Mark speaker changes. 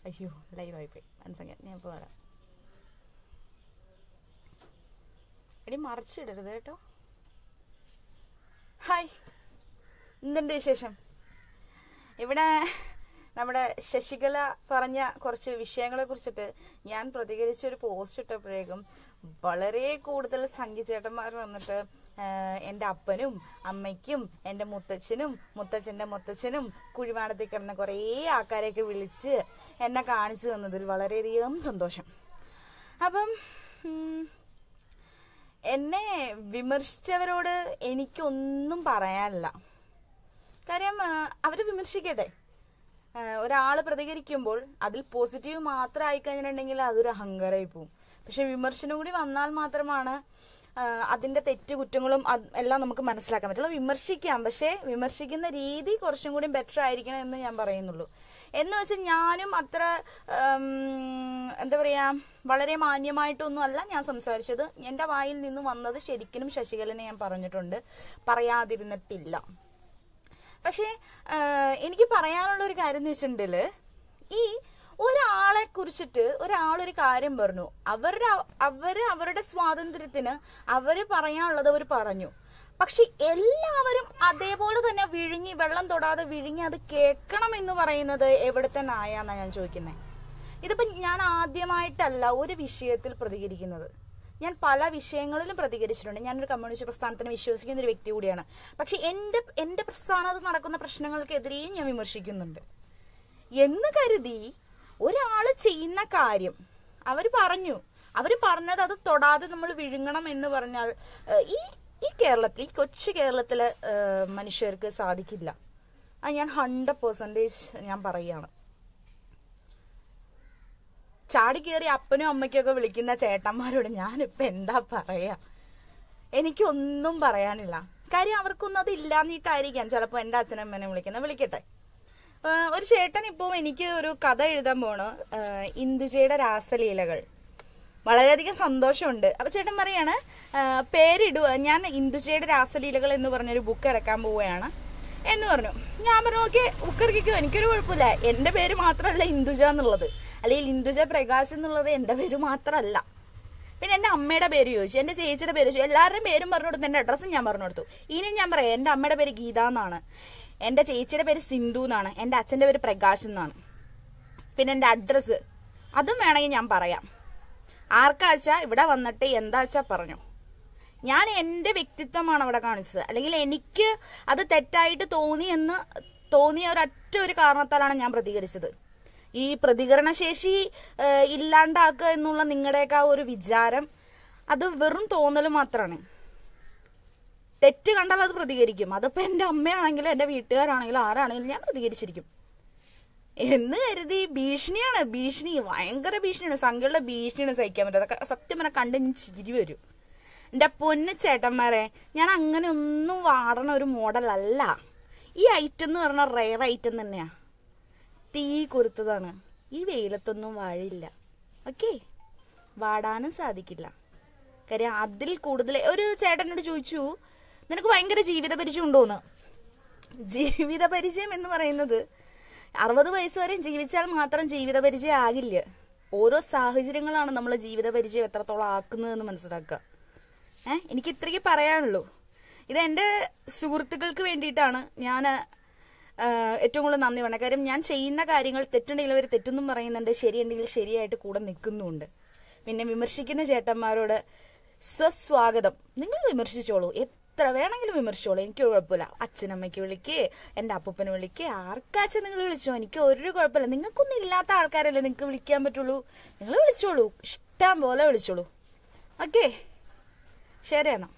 Speaker 1: അയ്യോ ലൈവായി പോയി. മനസ്സിലാക്കി ഞാൻ ഇപ്പോൾ വരാം. എടി മറിച്ചിടരുത് കേട്ടോ. ഹായ്, എന്തുണ്ട് വിശേഷം? ഇവിടെ നമ്മുടെ ശശികല പറഞ്ഞ കുറച്ച് വിഷയങ്ങളെ കുറിച്ചിട്ട് ഞാൻ പ്രതികരിച്ച ഒരു പോസ്റ്റ് ഇട്ടപ്പോഴേക്കും വളരെ കൂടുതൽ സംഖ്യചേട്ടന്മാർ വന്നിട്ട് എൻ്റെ അപ്പനും അമ്മയ്ക്കും എൻ്റെ മുത്തച്ഛനും മുത്തച്ഛൻ്റെ മുത്തച്ഛനും കുഴിമാടത്തിൽ കിടന്ന കുറേ ആൾക്കാരെയൊക്കെ വിളിച്ച് എന്നെ കാണിച്ചു തന്നതിൽ വളരെയധികം സന്തോഷം. അപ്പം എന്നെ വിമർശിച്ചവരോട് എനിക്കൊന്നും പറയാനില്ല. കാര്യം അവർ വിമർശിക്കട്ടെ. ഒരാൾ പ്രതികരിക്കുമ്പോൾ അതിൽ പോസിറ്റീവ് മാത്രം ആയിക്കഴിഞ്ഞിട്ടുണ്ടെങ്കിൽ അതൊരു അഹങ്കാരമായി പോവും. പക്ഷെ വിമർശനം കൂടി വന്നാൽ മാത്രമാണ് അതിന്റെ കുറ്റങ്ങളും എല്ലാം നമുക്ക് മനസ്സിലാക്കാൻ പറ്റുള്ളൂ. വിമർശിക്കാം, പക്ഷെ വിമർശിക്കുന്ന രീതി കുറച്ചും കൂടി ബെറ്റർ ആയിരിക്കണം എന്ന് ഞാൻ പറയുന്നുള്ളൂ. എന്ന് വെച്ചാൽ ഞാനും അത്ര എന്താ പറയാ വളരെ മാന്യമായിട്ടൊന്നും അല്ല ഞാൻ സംസാരിച്ചത്. എന്റെ വായിൽ നിന്ന് വന്നത് ശരിക്കും ശശികലനെ ഞാൻ പറഞ്ഞിട്ടുണ്ട്, പറയാതിരുന്നിട്ടില്ല. പക്ഷെ എനിക്ക് പറയാനുള്ള ഒരു കാര്യം എന്ന് വെച്ചിട്ടുണ്ടെങ്കില്, ഈ ഒരാളെ കുറിച്ചിട്ട് ഒരാളൊരു കാര്യം പറഞ്ഞു, അവരുടെ സ്വാതന്ത്ര്യത്തിന് അവര് പറയാനുള്ളത് അവർ പറഞ്ഞു. പക്ഷെ എല്ലാവരും അതേപോലെ തന്നെ വിഴുങ്ങി, വെള്ളം തൊടാതെ വിഴുങ്ങി അത് കേൾക്കണം എന്ന് പറയുന്നത് എവിടുത്തെ നായാന്നാ ഞാൻ ചോദിക്കുന്നത്. ഇതിപ്പോ ഞാൻ ആദ്യമായിട്ടല്ല ഒരു വിഷയത്തിൽ പ്രതികരിക്കുന്നത്. ഞാൻ പല വിഷയങ്ങളിലും പ്രതികരിച്ചിട്ടുണ്ട്. ഞാനൊരു കമ്മ്യൂണിസ്റ്റ് പ്രസ്ഥാനത്തിന് വിശ്വസിക്കുന്ന ഒരു വ്യക്തി കൂടിയാണ്. പക്ഷെ എന്റെ പ്രസ്ഥാനത്ത് നടക്കുന്ന പ്രശ്നങ്ങൾക്കെതിരെയും ഞാൻ വിമർശിക്കുന്നുണ്ട്. എന്ന് കരുതി ഒരാള് ചെയ്യുന്ന കാര്യം അവര് പറഞ്ഞത് അത് തൊടാതെ നമ്മൾ വിഴുങ്ങണം എന്ന് പറഞ്ഞാൽ ഈ കേരളത്തിൽ, ഈ കൊച്ചു കേരളത്തിലെ മനുഷ്യർക്ക് സാധിക്കില്ല. അത് ഞാൻ 100% ഞാൻ പറയുകയാണ്. ചാടിക്കേറി അപ്പനും അമ്മയ്ക്കൊക്കെ വിളിക്കുന്ന ചേട്ടന്മാരോട് ഞാനിപ്പോ എന്താ പറയാ? എനിക്കൊന്നും പറയാനില്ല. കാര്യം അവർക്കൊന്നും അത് ഇല്ലാന്നിട്ടായിരിക്കാം ചിലപ്പോ എന്റെ അച്ഛനമ്മനെ വിളിക്കട്ടെ. ഒരു ചേട്ടൻ ഇപ്പോ എനിക്ക് ഒരു കഥ എഴുതാൻ പോണ്, ഇന്ദുജയുടെ രാസലീലകൾ. വളരെയധികം സന്തോഷമുണ്ട്. അപ്പൊ ചേട്ടൻ പറയാണ് പേരിടുക, ഞാൻ ഇന്ദുജയുടെ രാസലീലകൾ എന്ന് പറഞ്ഞൊരു ബുക്ക് ഇറക്കാൻ പോവുകയാണ് എന്ന് പറഞ്ഞു. ഞാൻ പറഞ്ഞു ഓക്കെ, ബുക്ക് ഇറക്കിക്കോ, എനിക്കൊരു കുഴപ്പമില്ല. എന്റെ പേര് മാത്രമല്ല ഇന്ദുജ എന്നുള്ളത്, അല്ലെങ്കിൽ ഇന്ദുജ പ്രകാശ് എന്നുള്ളത് എന്റെ പേര് മാത്രമല്ല. പിന്നെ എന്റെ അമ്മയുടെ പേര് ചോദിച്ചു, എന്റെ ചേച്ചിയുടെ പേര് ചോദിച്ചു, എല്ലാവരുടെയും പേരും പറഞ്ഞു കൊടുത്തു, എന്റെ അഡ്രസ്സും ഞാൻ പറഞ്ഞു കൊടുത്തു. ഇനി ഞാൻ പറയാം, എന്റെ അമ്മയുടെ പേര് ഗീത എന്നാണ്, എന്റെ ചേച്ചിയുടെ പേര് സിന്ധു എന്നാണ്, എന്റെ അച്ഛന്റെ പേര് പ്രകാശ് എന്നാണ്. പിന്നെ എന്റെ അഡ്രസ്സ് അതും വേണമെങ്കിൽ ഞാൻ പറയാം. ആർക്കാച്ചാ ഇവിടെ വന്നിട്ട് എന്താച്ചാ പറഞ്ഞു. ഞാൻ എന്റെ വ്യക്തിത്വമാണ് അവിടെ കാണിച്ചത്. അല്ലെങ്കിൽ എനിക്ക് അത് തെറ്റായിട്ട് തോന്നിയ ഒരു കാരണത്താലാണ് ഞാൻ പ്രതികരിച്ചത്. ഈ പ്രതികരണശേഷി ഇല്ലാണ്ടാക്കുക എന്നുള്ള നിങ്ങളുടെയൊക്കെ ഒരു വിചാരം അത് വെറും തോന്നൽ മാത്രമാണ്. തെറ്റ് കണ്ടാൽ അത് പ്രതികരിക്കും. അതിപ്പോ എന്റെ അമ്മയാണെങ്കിലും എന്റെ വീട്ടുകാരാണെങ്കിലും ആരാണെങ്കിലും ഞാൻ പ്രതികരിച്ചിരിക്കും. എന്ന് കരുതി ഭീഷണി ഭയങ്കര ഭീഷണിയാണ്. സംഘങ്ങളുടെ ഭീഷണിയാണ് സഹിക്കാൻ പറ്റാതെ. സത്യം പറഞ്ഞാൽ കണ്ട് ചിരി വരും. എന്റെ പൊന്നു ചേട്ടന്മാരെ, ഞാൻ അങ്ങനെ ഒന്നും വാടണ ഒരു മോഡലല്ല. ഈ ഐറ്റം എന്ന് പറഞ്ഞാൽ റെയർ ഐറ്റം തന്നെയാ. തീ കൊരുത്തതാണ്. ഈ വെയിലത്തൊന്നും വാഴില്ല. ഓക്കെ, വാടാനും സാധിക്കില്ല. കാര്യം അതിൽ കൂടുതൽ ഒരു ചേട്ടനോട് ചോദിച്ചു, നിനക്ക് ഭയങ്കര ജീവിത പരിചയം ഉണ്ടോന്ന്. ജീവിത പരിചയം എന്ന് പറയുന്നത് 60 വയസ്സ് വരെയും ജീവിച്ചാൽ മാത്രം ജീവിത പരിചയം ആകില്ല. ഓരോ സാഹചര്യങ്ങളാണ് നമ്മളെ ജീവിത പരിചയം എത്രത്തോളം ആക്കുന്നതെന്ന് മനസ്സിലാക്കുക. എനിക്ക് ഇത്രയ്ക്ക് പറയാനുള്ളൂ. ഇത് എൻ്റെ സുഹൃത്തുക്കൾക്ക് വേണ്ടിയിട്ടാണ് ഞാൻ ഏറ്റവും കൂടുതൽ നന്ദി വേണം. കാര്യം ഞാൻ ചെയ്യുന്ന കാര്യങ്ങൾ തെറ്റുണ്ടെങ്കിൽ അവർ തെറ്റെന്നും പറയുന്നുണ്ട്, ശരിയുണ്ടെങ്കിൽ ശരിയായിട്ട് കൂടെ നിൽക്കുന്നുമുണ്ട്. പിന്നെ വിമർശിക്കുന്ന ചേട്ടന്മാരോട് സ്വസ്വാഗതം. നിങ്ങൾ വിമർശിച്ചോളൂ, എത്ര വേണമെങ്കിലും വിമർശിച്ചോളൂ, എനിക്ക് കുഴപ്പമില്ല. അച്ഛനമ്മയ്ക്ക് വിളിക്കേ, എൻ്റെ അപ്പൂപ്പനെ വിളിക്കേ, ആർക്കാച്ചാ നിങ്ങൾ വിളിച്ചോ, എനിക്ക് ഒരു കുഴപ്പമില്ല. നിങ്ങൾക്കൊന്നും ഇല്ലാത്ത ആൾക്കാരല്ലേ നിങ്ങൾക്ക് വിളിക്കാൻ പറ്റുള്ളൂ. നിങ്ങൾ വിളിച്ചോളൂ, ഇഷ്ടം പോലെ വിളിച്ചോളൂ. ഓക്കെ, ശരി എന്നാ.